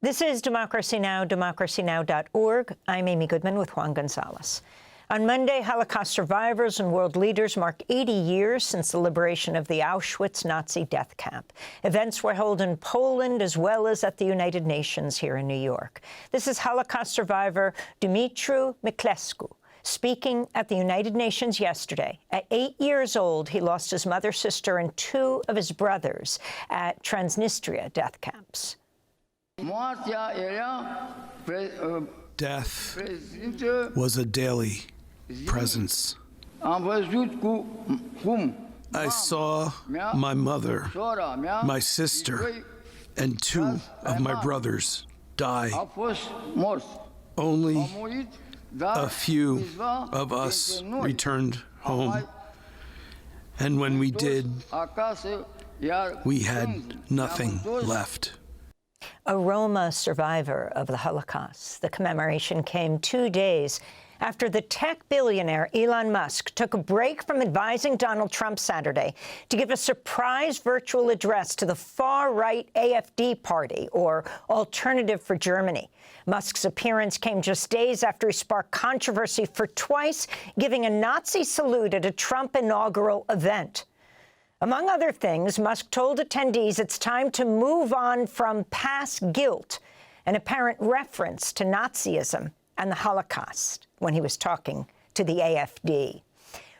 This is Democracy Now!, democracynow.org. I'm Amy Goodman with Juan Gonzalez. On Monday, Holocaust survivors and world leaders mark 80 years since the liberation of the Auschwitz Nazi death camp. Events were held in Poland as well as at the United Nations here in New York. This is Holocaust survivor Dumitru Miclescu speaking at the United Nations yesterday. At 8 years old, he lost his mother, sister, and 2 of his brothers at Transnistria death camps. Death was a daily presence. I saw my mother, my sister, and 2 of my brothers die. Only a few of us returned home. And when we did, we had nothing left. A Roma survivor of the Holocaust. The commemoration came 2 days after the tech billionaire Elon Musk took a break from advising Donald Trump Saturday to give a surprise virtual address to the far-right AfD party, or Alternative for Germany. Musk's appearance came just days after he sparked controversy for twice giving a Nazi salute at a Trump inaugural event. Among other things, Musk told attendees it's time to move on from past guilt, an apparent reference to Nazism and the Holocaust when he was talking to the AfD.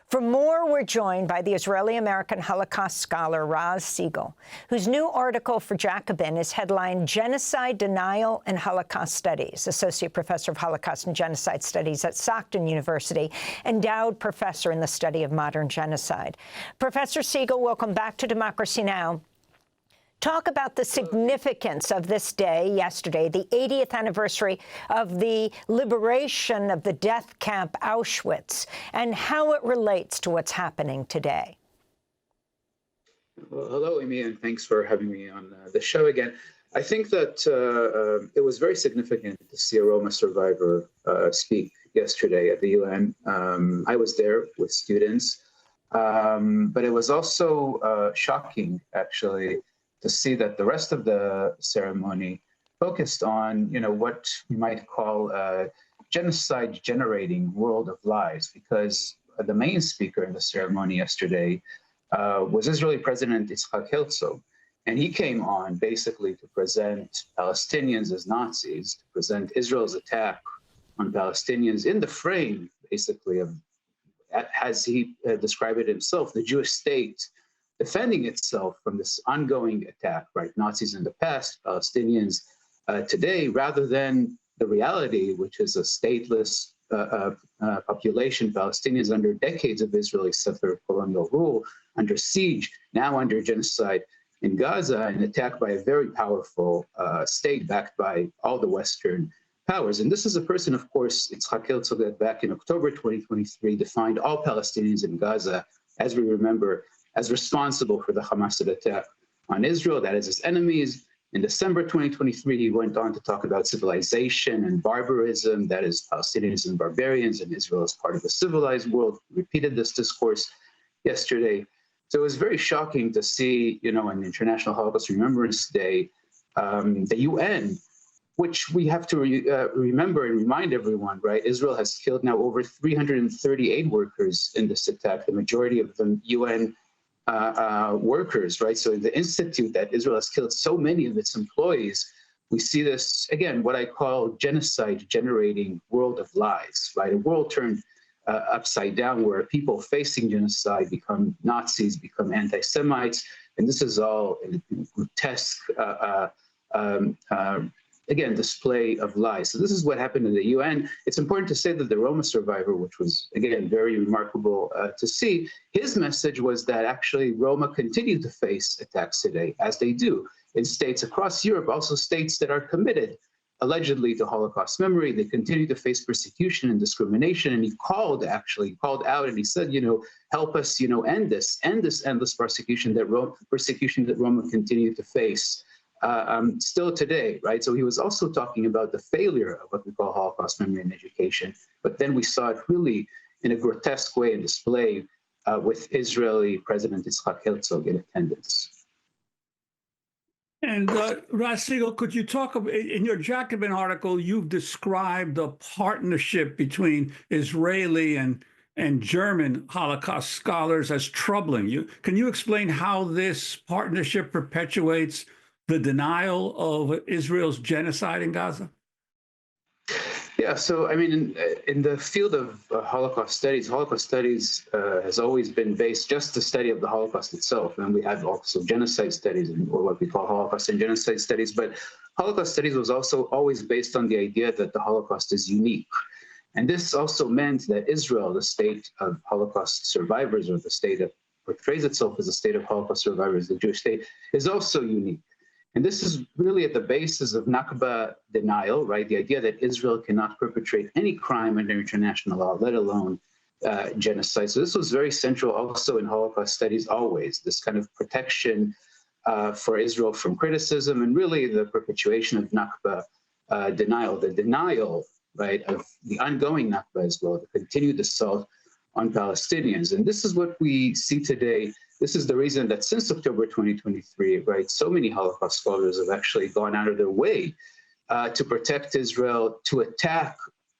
For more, we're joined by the Israeli-American Holocaust scholar Raz Segal, whose new article for Jacobin is headlined Genocide, Denial, and Holocaust Studies, Associate Professor of Holocaust and Genocide Studies at Stockton University, Endowed Professor in the Study of Modern Genocide. Professor Segal, welcome back to Democracy Now! Talk about the significance of this day, yesterday, the 80th anniversary of the liberation of the death camp Auschwitz, and how it relates to what's happening today. Well, hello, Amy, and thanks for having me on the show again. I think that it was very significant to see a Roma survivor speak yesterday at the UN. I was there with students, but it was also shocking, actually, to see that the rest of the ceremony focused on, what you might call a genocide-generating world of lies, because the main speaker in the ceremony yesterday was Israeli President Yitzhak Herzog, and he came on basically to present Palestinians as Nazis, to present Israel's attack on Palestinians in the frame, basically, of, as he described it himself, the Jewish state defending itself from this ongoing attack, right? Nazis in the past, Palestinians today, rather than the reality, which is a stateless population, Palestinians under decades of Israeli settler colonial rule, under siege, now under genocide in Gaza, and attacked by a very powerful state backed by all the Western powers. And this is a person, of course, Yitzhak Herzog, that back in October 2023 defined all Palestinians in Gaza, as we remember, as responsible for the Hamas attack on Israel, that is his enemies. In December 2023, he went on to talk about civilization and barbarism, that is Palestinians and barbarians, and Israel as part of the civilized world. He repeated this discourse yesterday. So it was very shocking to see, on International Holocaust Remembrance Day, the UN, which we have to remember and remind everyone, right? Israel has killed now over 338 workers in this attack, the majority of them UN workers, right? So the institute that Israel has killed so many of its employees, we see this, again, what I call genocide-generating world of lies, right? A world turned upside down where people facing genocide become Nazis, become anti-Semites, and this is all grotesque, again, display of lies. So this is what happened in the UN. It's important to say that the Roma survivor, which was, again, very remarkable to see, his message was that actually Roma continue to face attacks today, as they do in states across Europe, also states that are committed, allegedly, to Holocaust memory. They continue to face persecution and discrimination. And he called out and he said, help us, end this endless persecution that Roma continue to face. Still today, right? So he was also talking about the failure of what we call Holocaust memory and education, but then we saw it really in a grotesque way and display with Israeli President Yitzhak Herzog in attendance. And Raz Segal, could you talk about, in your Jacobin article, you've described the partnership between Israeli and German Holocaust scholars as troubling. Can you explain how this partnership perpetuates the denial of Israel's genocide in Gaza? Yeah, so I mean, in the field of Holocaust studies has always been based just the study of the Holocaust itself, and we have also genocide studies, or what we call Holocaust and genocide studies. But Holocaust studies was also always based on the idea that the Holocaust is unique, and this also meant that Israel, the state of Holocaust survivors, or the state that portrays itself as a state of Holocaust survivors, the Jewish state, is also unique. And this is really at the basis of Nakba denial, right? The idea that Israel cannot perpetrate any crime under international law, let alone genocide. So this was very central also in Holocaust studies always, this kind of protection for Israel from criticism, and really the perpetuation of Nakba denial, the denial, right, of the ongoing Nakba as well, the continued assault on Palestinians. And this is what we see today. This is the reason that since October 2023, right, so many Holocaust scholars have actually gone out of their way to protect Israel, to attack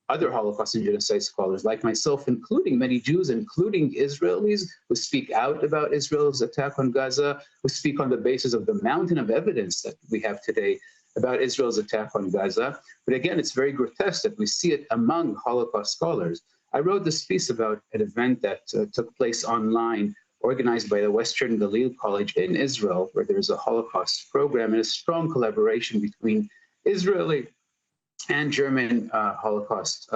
other Holocaust and genocide scholars like myself, including many Jews, including Israelis who speak out about Israel's attack on Gaza, who speak on the basis of the mountain of evidence that we have today about Israel's attack on Gaza. But again, it's very grotesque that we see it among Holocaust scholars. I wrote this piece about an event that took place online, organized by the Western Galil College in Israel, where there's a Holocaust program and a strong collaboration between Israeli and German Holocaust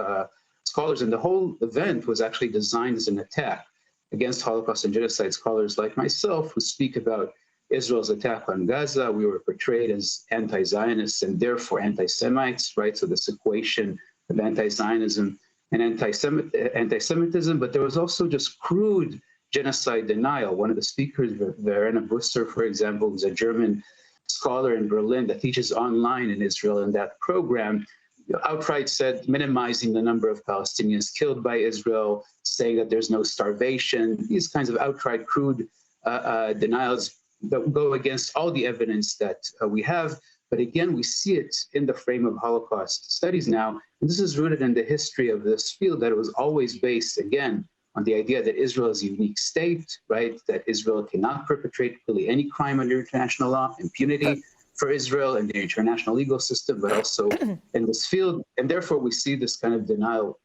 scholars. And the whole event was actually designed as an attack against Holocaust and genocide scholars like myself, who speak about Israel's attack on Gaza. We were portrayed as anti-Zionists and therefore anti-Semites, right? So this equation of anti-Zionism and anti-Semitism, but there was also just crude genocide denial. One of the speakers, Verena Busser, for example, who's a German scholar in Berlin that teaches online in Israel, in that program, outright said, minimizing the number of Palestinians killed by Israel, saying that there's no starvation, these kinds of outright crude denials that go against all the evidence that we have. But again, we see it in the frame of Holocaust studies now. And this is rooted in the history of this field, that it was always based, again, on the idea that Israel is a unique state, right? That Israel cannot perpetrate really any crime under international law, impunity for Israel and the international legal system, but also in this field. And therefore, we see this kind of denial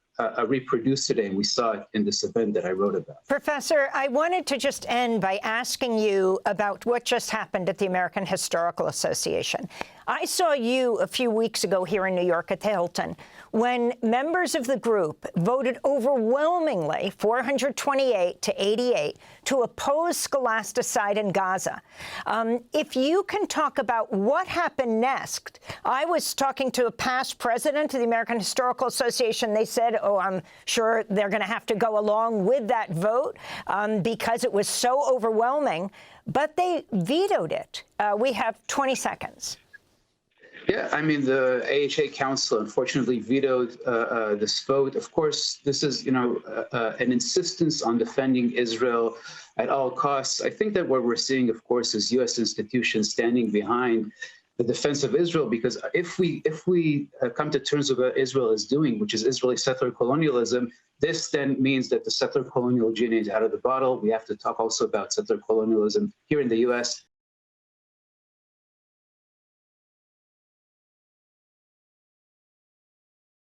reproduced today, and we saw it in this event that I wrote about. Professor, I wanted to just end by asking you about what just happened at the American Historical Association. I saw you a few weeks ago here in New York at the Hilton when members of the group voted overwhelmingly, 428 to 88, to oppose scholasticide in Gaza. If you can talk about what happened next. I was talking to a past president of the American Historical Association. They said, oh, I'm sure they're going to have to go along with that vote because it was so overwhelming, but they vetoed it. We have 20 seconds. Yeah, I mean, the AHA Council unfortunately vetoed this vote. Of course, this is, an insistence on defending Israel at all costs. I think that what we're seeing, of course, is U.S. institutions standing behind the defense of Israel, because if we come to terms with what Israel is doing, which is Israeli settler colonialism, this then means that the settler colonial genie is out of the bottle. We have to talk also about settler colonialism here in the U.S.